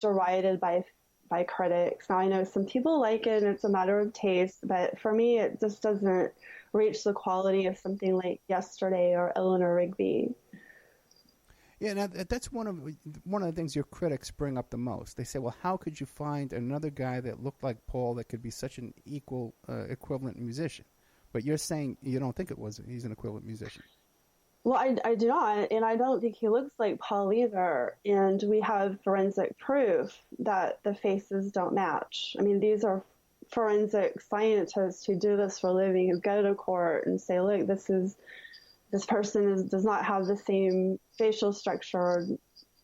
derided by critics. Now I know some people like it and it's a matter of taste, but for me it just doesn't reach the quality of something like Yesterday or Eleanor Rigby. Yeah, now that's one of the things your critics bring up the most. They say, "Well, how could you find another guy that looked like Paul that could be such an equal, equivalent musician?" But you're saying you don't think he's an equivalent musician. Well, I do not, and I don't think he looks like Paul either. And we have forensic proof that the faces don't match. I mean, these are forensic scientists who do this for a living, who go to court and say, look, this person does not have the same facial structure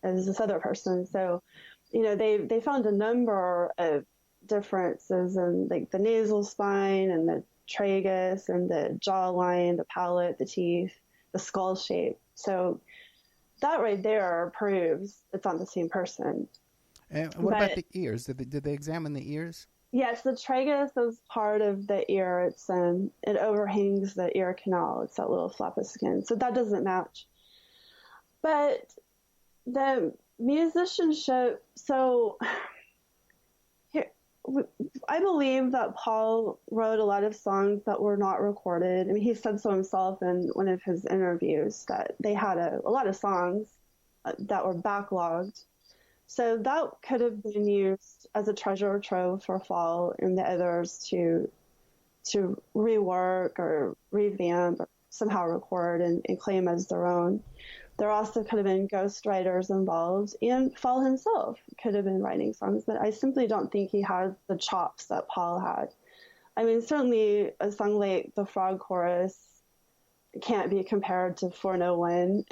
as this other person. So, they found a number of differences in like the nasal spine and the tragus and the jawline, the palate, the teeth, the skull shape. So that right there proves it's not the same person. And what about the ears? Did they examine the ears? Yes, the tragus is part of the ear. It overhangs the ear canal. It's that little flap of skin. So that doesn't match. But the musicianship, so here, I believe that Paul wrote a lot of songs that were not recorded. I mean, he said so himself in one of his interviews that they had a lot of songs that were backlogged. So that could have been used as a treasure trove for Fall and the others to rework or revamp or somehow record and claim as their own. There also could have been ghostwriters involved, and Fall himself could have been writing songs, but I simply don't think he had the chops that Paul had. I mean, certainly a song like The Frog Chorus can't be compared to 401,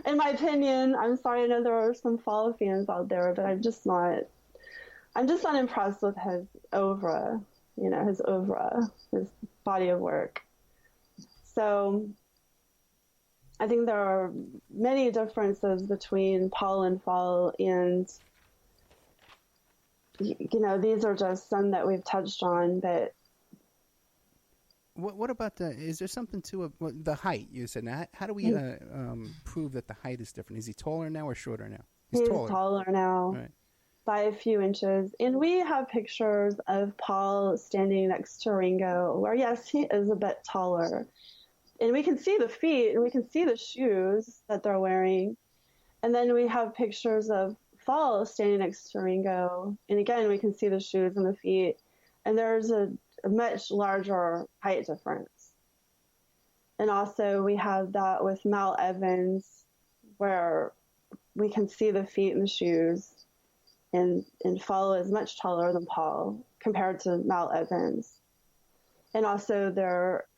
In my opinion, I'm sorry, I know there are some Fall fans out there, but I'm just not impressed with his oeuvre, his body of work. So I think there are many differences between Paul and Fall, and these are just some that we've touched on, but what about is there something to the height you said? Now, how do we prove that the height is different? Is he taller now or shorter now? He's taller now. Right. By a few inches. And we have pictures of Paul standing next to Ringo where, yes, he is a bit taller. And we can see the feet and we can see the shoes that they're wearing. And then we have pictures of Fall standing next to Ringo. And again, we can see the shoes and the feet. And there's a much larger height difference. And also we have that with Mal Evans, where we can see the feet and the shoes, and Fall is much taller than Paul compared to Mal Evans. And also there's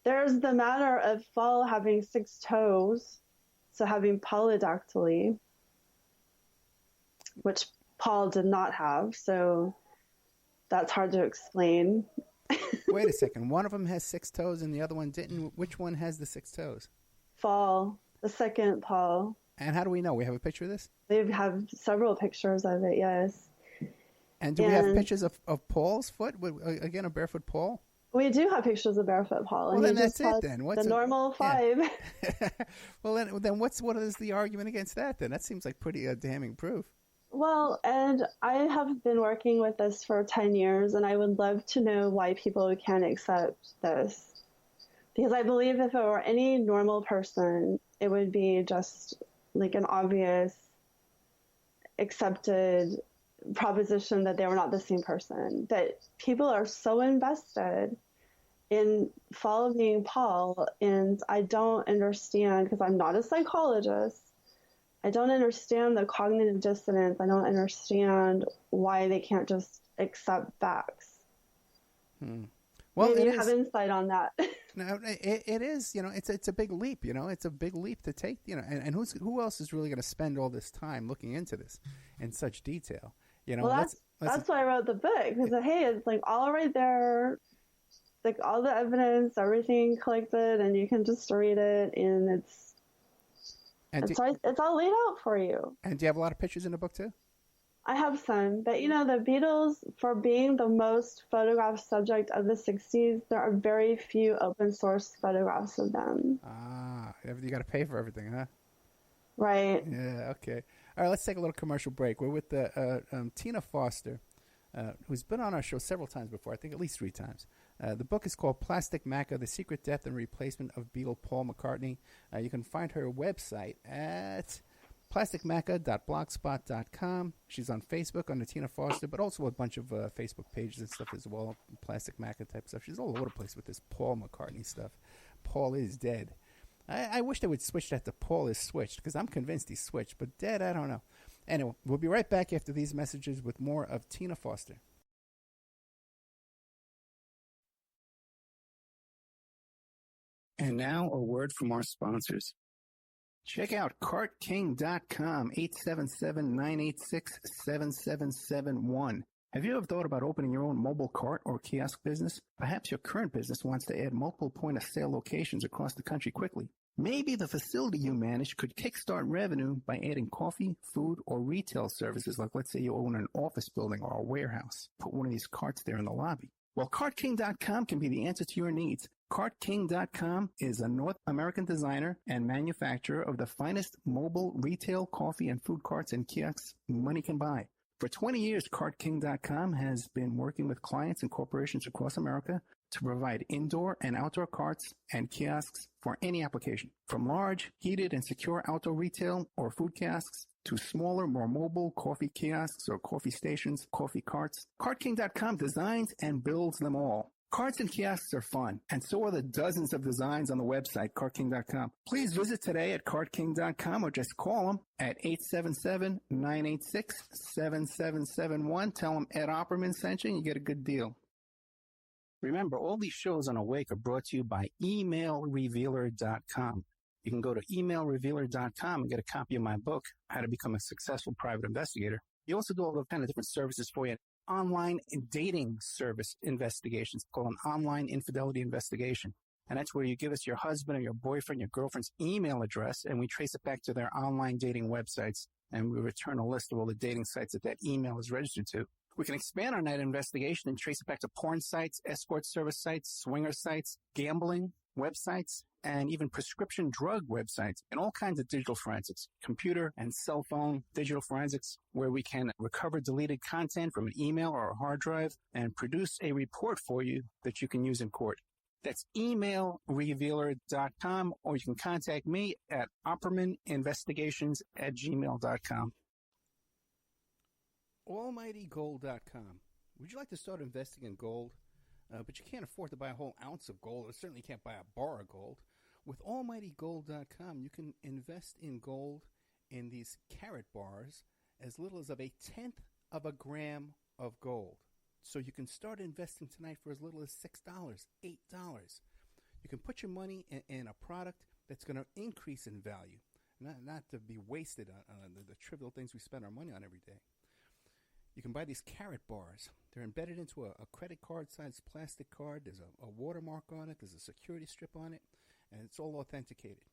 there's the matter of Fall having 6 toes, so having polydactyly, which Paul did not have, so that's hard to explain. Wait a second. One of them has 6 toes and the other one didn't. Which one has the 6 toes? Fall. The second Paul. And how do we know? We have a picture of this? We have several pictures of it, yes. And we have pictures of Paul's foot? Again, a barefoot Paul? We do have pictures of barefoot Paul. Well, then that's it then. What's the normal 5. Yeah. Well, then what is the argument against that then? That seems like pretty damning proof. Well, and I have been working with this for 10 years, and I would love to know why people can't accept this. Because I believe if it were any normal person, it would be just like an obvious accepted proposition that they were not the same person. But people are so invested in following Paul, and I don't understand, because I'm not a psychologist, I don't understand the cognitive dissonance. I don't understand why they can't just accept facts. Well, maybe you have insight on that. No, it is. It's a big leap. It's a big leap to take. And who else is really going to spend all this time looking into this in such detail? Well, that's why I wrote the book, because hey, it's like all right there, like all the evidence, everything collected, and you can just read it, and it's all laid out for you. And do you have a lot of pictures in the book too? I have some, but the Beatles, for being the most photographed subject of the 60s, there are very few open source photographs of them. You got to pay for everything, huh? Right. Yeah, okay. All right, let's take a little commercial break. We're with Tina Foster, who's been on our show several times before, I think at least 3 times. The book is called Plastic Maca, The Secret Death and Replacement of Beatle Paul McCartney. You can find her website at plasticmaca.blogspot.com. She's on Facebook under Tina Foster, but also a bunch of Facebook pages and stuff as well, Plastic Maca type stuff. She's all over the place with this Paul McCartney stuff. Paul is dead. I wish they would switch that to Paul is switched, because I'm convinced he's switched, but dead, I don't know. Anyway, we'll be right back after these messages with more of Tina Foster. And now a word from our sponsors. Check out CartKing.com, 877-986-7771. Have you ever thought about opening your own mobile cart or kiosk business? Perhaps your current business wants to add multiple point-of-sale locations across the country quickly. Maybe the facility you manage could kickstart revenue by adding coffee, food, or retail services, like let's say you own an office building or a warehouse. Put one of these carts there in the lobby. Well, CartKing.com can be the answer to your needs. CartKing.com is a North American designer and manufacturer of the finest mobile retail coffee and food carts and kiosks money can buy. For 20 years, CartKing.com has been working with clients and corporations across America to provide indoor and outdoor carts and kiosks for any application. From large, heated, and secure outdoor retail or food kiosks to smaller, more mobile coffee kiosks or coffee stations, coffee carts, CartKing.com designs and builds them all. Carts and kiosks are fun, and so are the dozens of designs on the website, CartKing.com. Please visit today at CartKing.com or just call them at 877-986-7771. Tell them Ed Opperman sent you and you get a good deal. Remember, all these shows on Awake are brought to you by emailrevealer.com. You can go to emailrevealer.com and get a copy of my book, How to Become a Successful Private Investigator. You also do all the kind of different services for you. Online dating service investigations called an online infidelity investigation. And that's where you give us your husband or your boyfriend, your girlfriend's email address, and we trace it back to their online dating websites, and we return a list of all the dating sites that email is registered to. We can expand on that investigation and trace it back to porn sites, escort service sites, swinger sites, gambling websites, and even prescription drug websites, and all kinds of digital forensics, computer and cell phone digital forensics, where we can recover deleted content from an email or a hard drive and produce a report for you that you can use in court. That's emailrevealer.com, or you can contact me at oppermaninvestigations@gmail.com. Almightygold.com. Would you like to start investing in gold? But you can't afford to buy a whole ounce of gold, or certainly can't buy a bar of gold. With almightygold.com, you can invest in gold in these carat bars as little as of 1/10 of a gram of gold. So you can start investing tonight for as little as $6, $8. You can put your money in a product that's going to increase in value, not to be wasted on the trivial things we spend our money on every day. You can buy these carat bars. They're embedded into a credit card-sized plastic card. There's a watermark on it. There's a security strip on it, and it's all authenticated.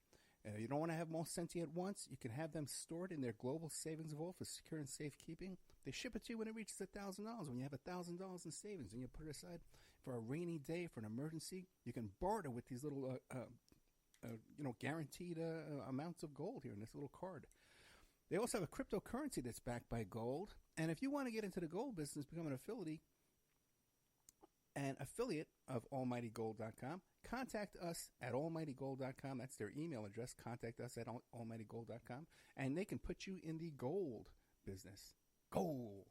You don't want to have them all sent to you at once. You can have them stored in their global savings vault for secure and safekeeping. They ship it to you when it reaches $1,000. When you have $1,000 in savings and you put it aside for a rainy day, for an emergency, you can barter with these little, guaranteed amounts of gold here in this little card. They also have a cryptocurrency that's backed by gold. And if you want to get into the gold business, become an affiliate of almightygold.com, contact us at almightygold.com. That's their email address. Contact us at almightygold.com, and they can put you in the gold business. Gold.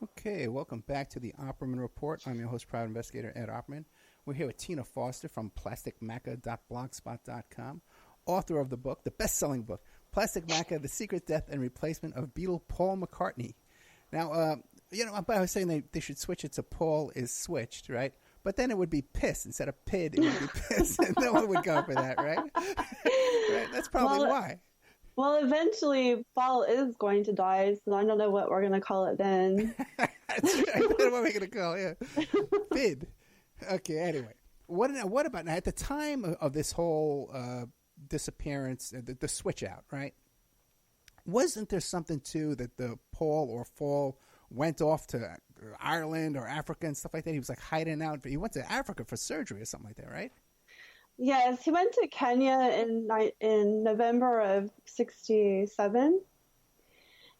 Okay, welcome back to the Opperman Report. I'm your host, private investigator Ed Opperman. We're here with Tina Foster from plasticmaca.blogspot.com, author of the book, the best-selling book, Plastic Maca, The Secret Death and Replacement of Beatle Paul McCartney. Now, I was saying they should switch it to Paul is switched, right? But then it would be piss. Instead of pid, it would be piss. And no one would go for that, right? Right? That's probably why. Well, eventually Paul is going to die, so I don't know what we're going to call it then. That's right. I don't know what we're going to call it. Yeah. Pid. Okay, anyway. What about now? At the time of this whole disappearance, the switch out, right? Wasn't there something too that the Paul or Fall went off to Ireland or Africa and stuff like that? He was like hiding out. He went to Africa for surgery or something like that, right? Yes, he went to Kenya in November of '67,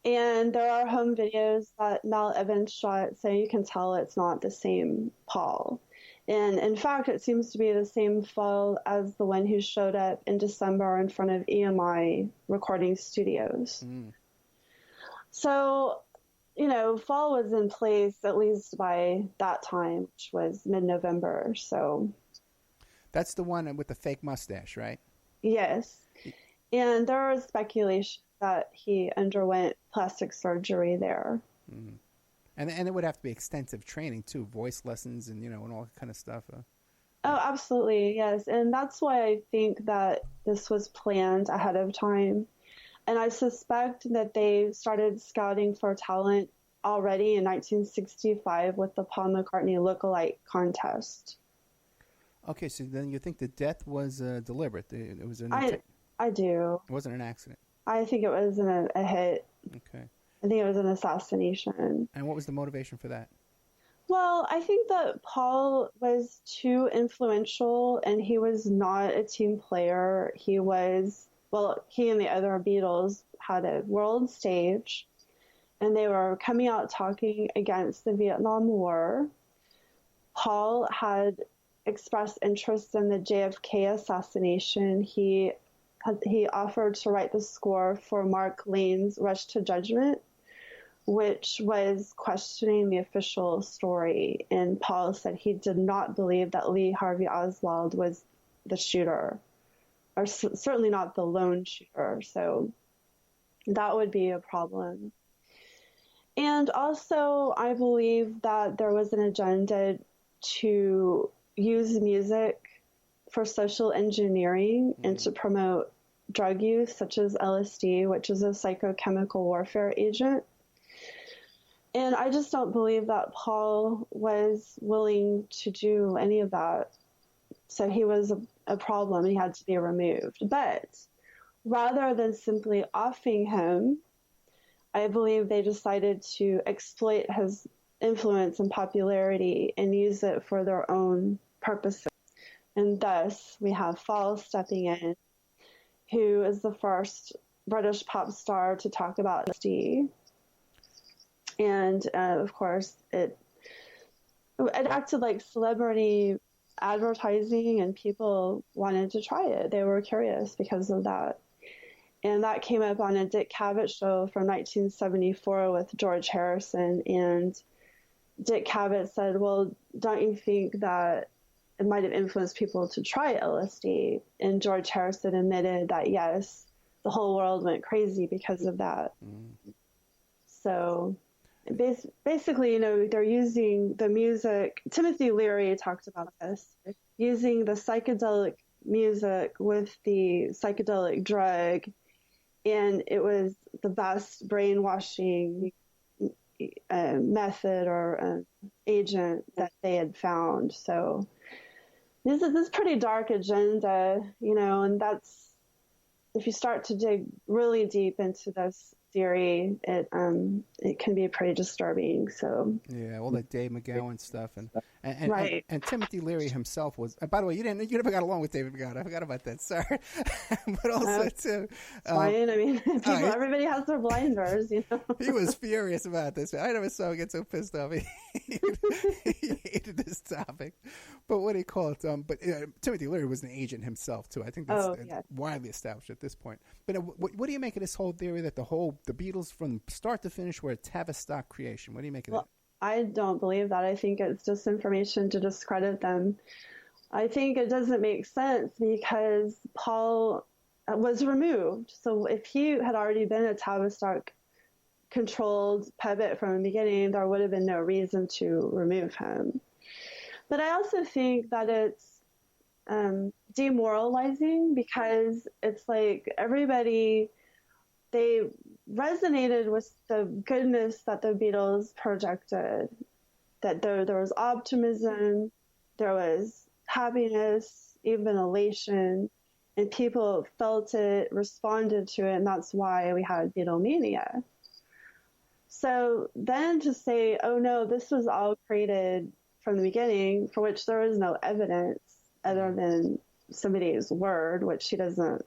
and there are home videos that Mal Evans shot, so you can tell it's not the same Paul. And in fact, it seems to be the same Paul as the one who showed up in December in front of EMI recording studios. Mm. So, fall was in place at least by that time, which was mid-November. So that's the one with the fake mustache, right? Yes. And there was speculation that he underwent plastic surgery there. Mm. And it would have to be extensive training too, voice lessons and and all that kind of stuff. Oh, absolutely, yes. And that's why I think that this was planned ahead of time. And I suspect that they started scouting for talent already in 1965 with the Paul McCartney lookalike contest. Okay, so then you think the death was deliberate? It was I do. It wasn't an accident. I think it was a hit. Okay. I think it was an assassination. And what was the motivation for that? Well, I think that Paul was too influential and he was not a team player. He and the other Beatles had a world stage and they were coming out talking against the Vietnam War. Paul had expressed interest in the JFK assassination. He offered to write the score for Mark Lane's Rush to Judgment, which was questioning the official story. And Paul said he did not believe that Lee Harvey Oswald was the shooter, or certainly not the lone shooter. So that would be a problem. And also, I believe that there was an agenda to use music for social engineering and to promote drug use, such as LSD, which is a psychochemical warfare agent. And I just don't believe that Paul was willing to do any of that. So he was a problem. He had to be removed. But rather than simply offing him, I believe they decided to exploit his influence and popularity and use it for their own purposes. And thus, we have Fall stepping in, who is the first British pop star to talk about LSD. And, of course, it acted like celebrity advertising, and people wanted to try it. They were curious because of that. And that came up on a Dick Cavett show from 1974 with George Harrison. And Dick Cavett said, well, don't you think that it might have influenced people to try LSD? And George Harrison admitted that, yes, the whole world went crazy because of that. Mm. So basically, they're using the music. Timothy Leary talked about this, using the psychedelic music with the psychedelic drug. And it was the best brainwashing method or agent that they had found. So this is pretty dark agenda, and that's, if you start to dig really deep into this theory, it can be pretty disturbing. So yeah, all that Dave McGowan stuff, and right. and Timothy Leary himself was. By the way, you never got along with David McGowan. I forgot about that. Sorry, but also too. Fine. I mean, everybody has their blinders. He was furious about this. I never saw him get so pissed off. He hated this topic. But what do you call it? But Timothy Leary was an agent himself too. I think that's widely established at this point. But what do you make of this whole theory that the Beatles from start to finish were a Tavistock creation? What do you make of that? I don't believe that. I think it's just information to discredit them. I think it doesn't make sense because Paul was removed. So if he had already been a Tavistock controlled puppet from the beginning, there would have been no reason to remove him. But I also think that it's demoralizing because it's like everybody, they resonated with the goodness that the Beatles projected, that there was optimism, there was happiness, even elation, and people felt it, responded to it, and that's why we had Beatlemania. So then to say, oh no, this was all created from the beginning, for which there is no evidence other than somebody's word, which she doesn't